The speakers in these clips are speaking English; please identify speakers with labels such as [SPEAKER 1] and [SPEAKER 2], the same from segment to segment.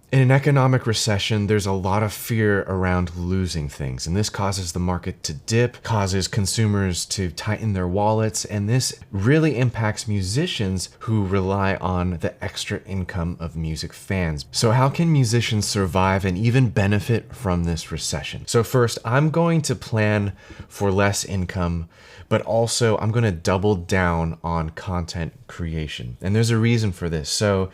[SPEAKER 1] In an economic recession, there's a lot of fear around losing things, and this causes the market to dip, causes consumers to tighten their wallets, and this really impacts musicians who rely on the extra income of music fans. So how can musicians survive and even benefit from this recession? So first, I'm going to plan for less income, but also I'm going to double down on content creation. And there's a reason for this. So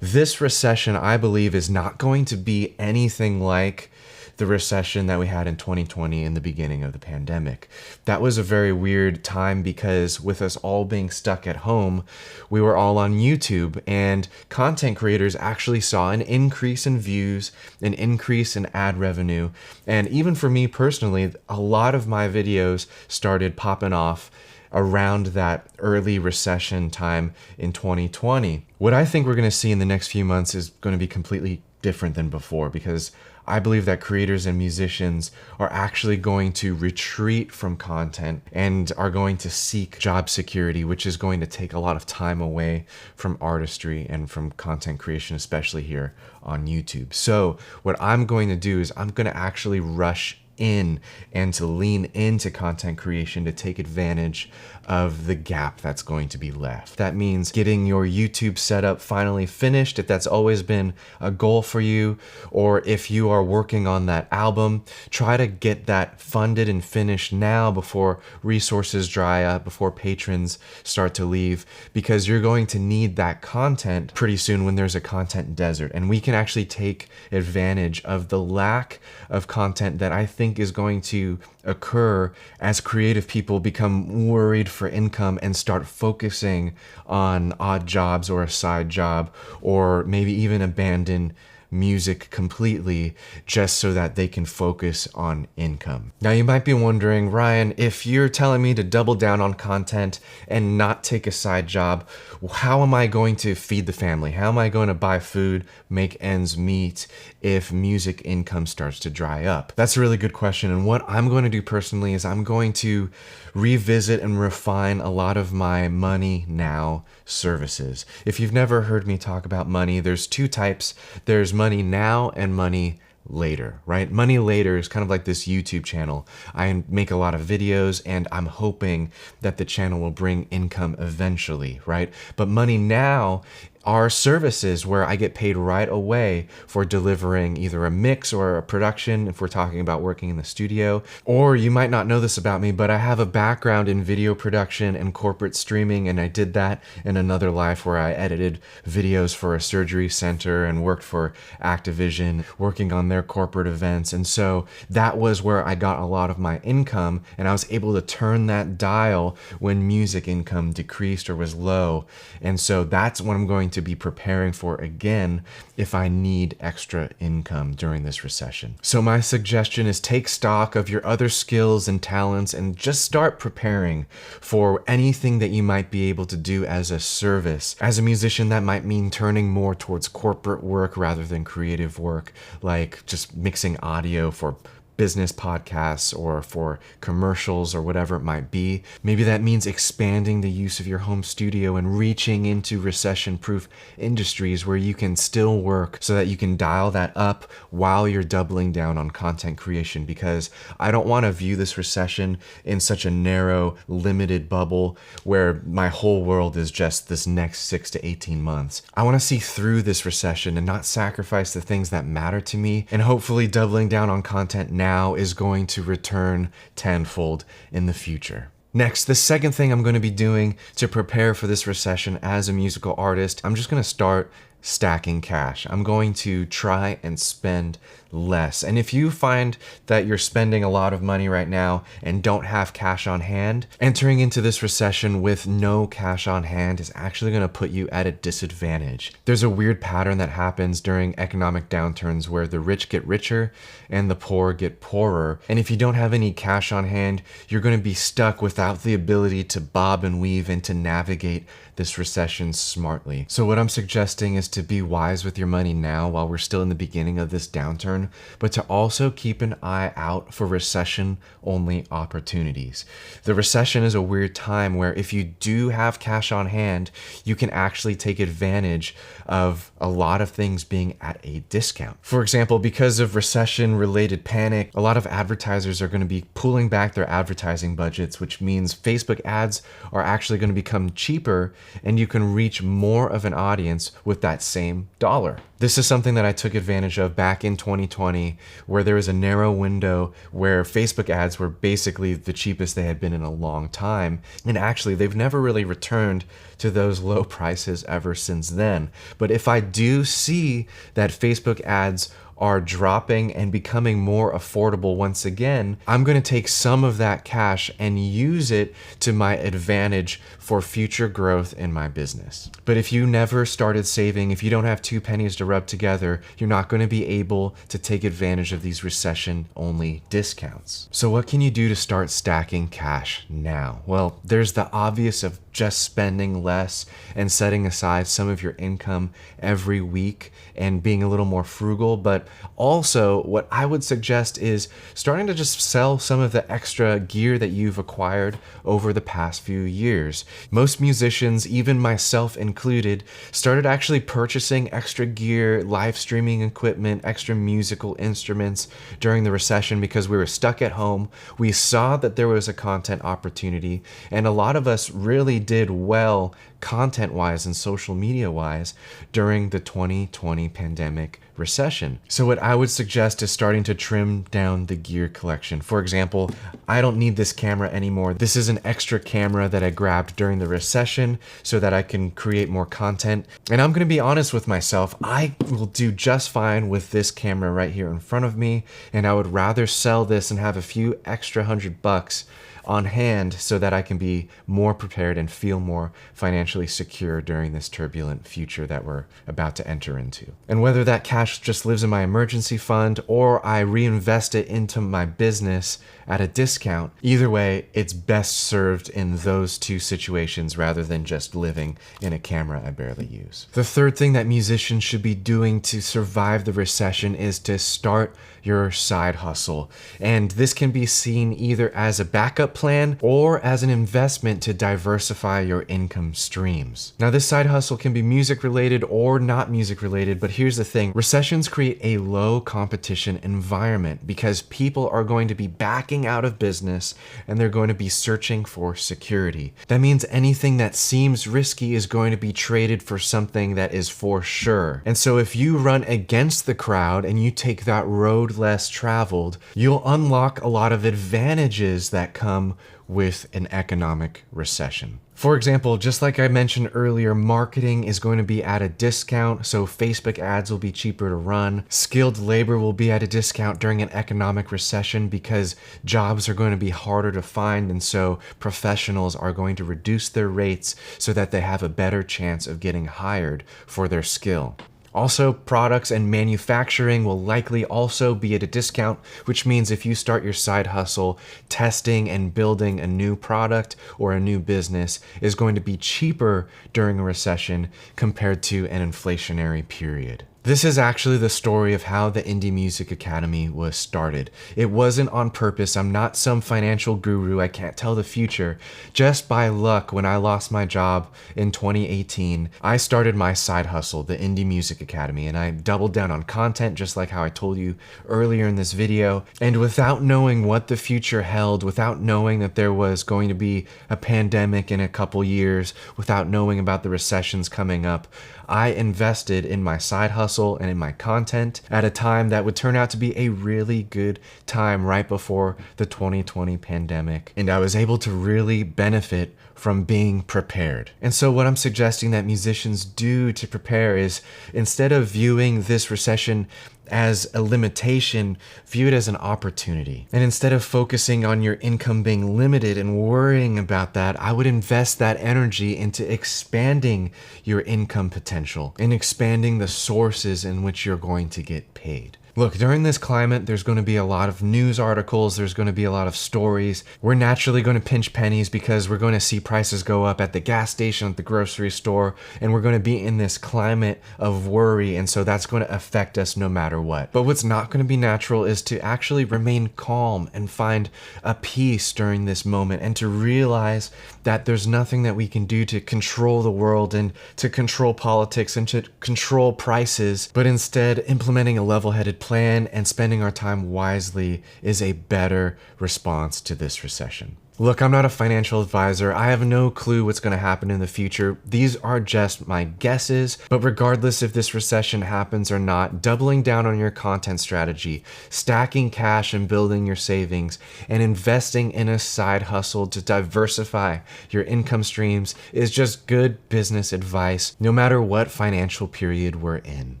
[SPEAKER 1] this recession, I believe, is not going to be anything like the recession that we had in 2020 in the beginning of the pandemic. That was a very weird time because with us all being stuck at home, we were all on YouTube, and content creators actually saw an increase in views, an increase in ad revenue. And even for me personally, a lot of my videos started popping off around that early recession time in 2020. What I think we're going to see in the next few months is going to be completely different than before, because I believe that creators and musicians are actually going to retreat from content and are going to seek job security, which is going to take a lot of time away from artistry and from content creation, especially here on YouTube. So what I'm going to do is I'm going to actually rush in and to lean into content creation to take advantage of the gap that's going to be left. That means getting your YouTube setup finally finished, if that's always been a goal for you, or if you are working on that album, try to get that funded and finished now before resources dry up, before patrons start to leave, because you're going to need that content pretty soon when there's a content desert. And we can actually take advantage of the lack of content that I think is going to occur as creative people become worried for income and start focusing on odd jobs or a side job, or maybe even abandon music completely just so that they can focus on income. Now you might be wondering, Ryan, if you're telling me to double down on content and not take a side job, how am I going to feed the family? How am I going to buy food, make ends meet if music income starts to dry up? That's a really good question. And what I'm going to do personally is I'm going to revisit and refine a lot of my money now services. If you've never heard me talk about money, there's two types. There's money now and money later, right? Money later is kind of like this YouTube channel. I make a lot of videos and I'm hoping that the channel will bring income eventually, right? But money now are services where I get paid right away for delivering either a mix or a production if we're talking about working in the studio. Or you might not know this about me, but I have a background in video production and corporate streaming, and I did that in another life where I edited videos for a surgery center and worked for Activision, working on their corporate events. And so that was where I got a lot of my income, and I was able to turn that dial when music income decreased or was low. And so that's what I'm going to be preparing for again if I need extra income during this recession. So my suggestion is take stock of your other skills and talents and just start preparing for anything that you might be able to do as a service. As a musician, that might mean turning more towards corporate work rather than creative work, like just mixing audio for business podcasts or for commercials or whatever it might be. Maybe that means expanding the use of your home studio and reaching into recession-proof industries where you can still work so that you can dial that up while you're doubling down on content creation, because I don't want to view this recession in such a narrow, limited bubble where my whole world is just this next 6 to 18 months. I want to see through this recession and not sacrifice the things that matter to me, and hopefully doubling down on content now is going to return tenfold in the future. Next, the second thing I'm going to be doing to prepare for this recession as a musical artist, I'm just going to start stacking cash. I'm going to try and spend less. And if you find that you're spending a lot of money right now and don't have cash on hand, entering into this recession with no cash on hand is actually going to put you at a disadvantage. There's a weird pattern that happens during economic downturns where the rich get richer and the poor get poorer. And if you don't have any cash on hand, you're going to be stuck without the ability to bob and weave and to navigate this recession smartly. So what I'm suggesting is to be wise with your money now while we're still in the beginning of this downturn, but to also keep an eye out for recession-only opportunities. The recession is a weird time where if you do have cash on hand, you can actually take advantage of a lot of things being at a discount. For example, because of recession-related panic, a lot of advertisers are going to be pulling back their advertising budgets, which means Facebook ads are actually going to become cheaper and you can reach more of an audience with that same dollar. This is something that I took advantage of back in 2020, where there was a narrow window where Facebook ads were basically the cheapest they had been in a long time. And actually, they've never really returned to those low prices ever since then. But if I do see that Facebook ads are dropping and becoming more affordable once again, I'm going to take some of that cash and use it to my advantage for future growth in my business. But if you never started saving, if you don't have two pennies to rub together, you're not going to be able to take advantage of these recession-only discounts. So what can you do to start stacking cash now? Well, there's the obvious of just spending less and setting aside some of your income every week and being a little more frugal. But also what I would suggest is starting to just sell some of the extra gear that you've acquired over the past few years. Most musicians, even myself included, started actually purchasing extra gear, live streaming equipment, extra musical instruments during the recession because we were stuck at home. We saw that there was a content opportunity, and a lot of us really did well content-wise and social media-wise during the 2020 pandemic recession. So what I would suggest is starting to trim down the gear collection. For example, I don't need this camera anymore. This is an extra camera that I grabbed during the recession so that I can create more content. And I'm going to be honest with myself, I will do just fine with this camera right here in front of me, and I would rather sell this and have a few extra $100 on hand so that I can be more prepared and feel more financially secure during this turbulent future that we're about to enter into. And whether that cash just lives in my emergency fund or I reinvest it into my business at a discount, either way, it's best served in those two situations rather than just living in a camera I barely use. The third thing that musicians should be doing to survive the recession is to start your side hustle. And this can be seen either as a backup plan or as an investment to diversify your income streams. Now, this side hustle can be music related or not music related, but here's the thing. Recessions create a low competition environment because people are going to be backing out of business and they're going to be searching for security. That means anything that seems risky is going to be traded for something that is for sure. And so if you run against the crowd and you take that road less traveled, you'll unlock a lot of advantages that come with an economic recession. For example, just like I mentioned earlier, marketing is going to be at a discount, so Facebook ads will be cheaper to run. Skilled labor will be at a discount during an economic recession because jobs are going to be harder to find, and so professionals are going to reduce their rates so that they have a better chance of getting hired for their skill. Also, products and manufacturing will likely also be at a discount, which means if you start your side hustle, testing and building a new product or a new business is going to be cheaper during a recession compared to an inflationary period. This is actually the story of how the Indie Music Academy was started. It wasn't on purpose. I'm not some financial guru. I can't tell the future. Just by luck, when I lost my job in 2018, I started my side hustle, the Indie Music Academy, and I doubled down on content just like how I told you earlier in this video. And without knowing what the future held, without knowing that there was going to be a pandemic in a couple years, without knowing about the recessions coming up, I invested in my side hustle and in my content at a time that would turn out to be a really good time right before the 2020 pandemic. And I was able to really benefit from being prepared. And so what I'm suggesting that musicians do to prepare is, instead of viewing this recession as a limitation, view it as an opportunity. And instead of focusing on your income being limited and worrying about that, I would invest that energy into expanding your income potential and expanding the sources in which you're going to get paid. Look, during this climate, there's going to be a lot of news articles, there's going to be a lot of stories. We're naturally going to pinch pennies because we're going to see prices go up at the gas station, at the grocery store, and we're going to be in this climate of worry, and so that's going to affect us no matter what. But what's not going to be natural is to actually remain calm and find a peace during this moment, and to realize that there's nothing that we can do to control the world and to control politics and to control prices, but instead implementing a level-headed plan and spending our time wisely is a better response to this recession. Look, I'm not a financial advisor. I have no clue what's going to happen in the future. These are just my guesses, but regardless if this recession happens or not, doubling down on your content strategy, stacking cash and building your savings, and investing in a side hustle to diversify your income streams is just good business advice, no matter what financial period we're in.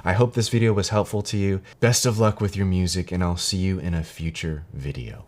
[SPEAKER 1] I hope this video was helpful to you. Best of luck with your music, and I'll see you in a future video.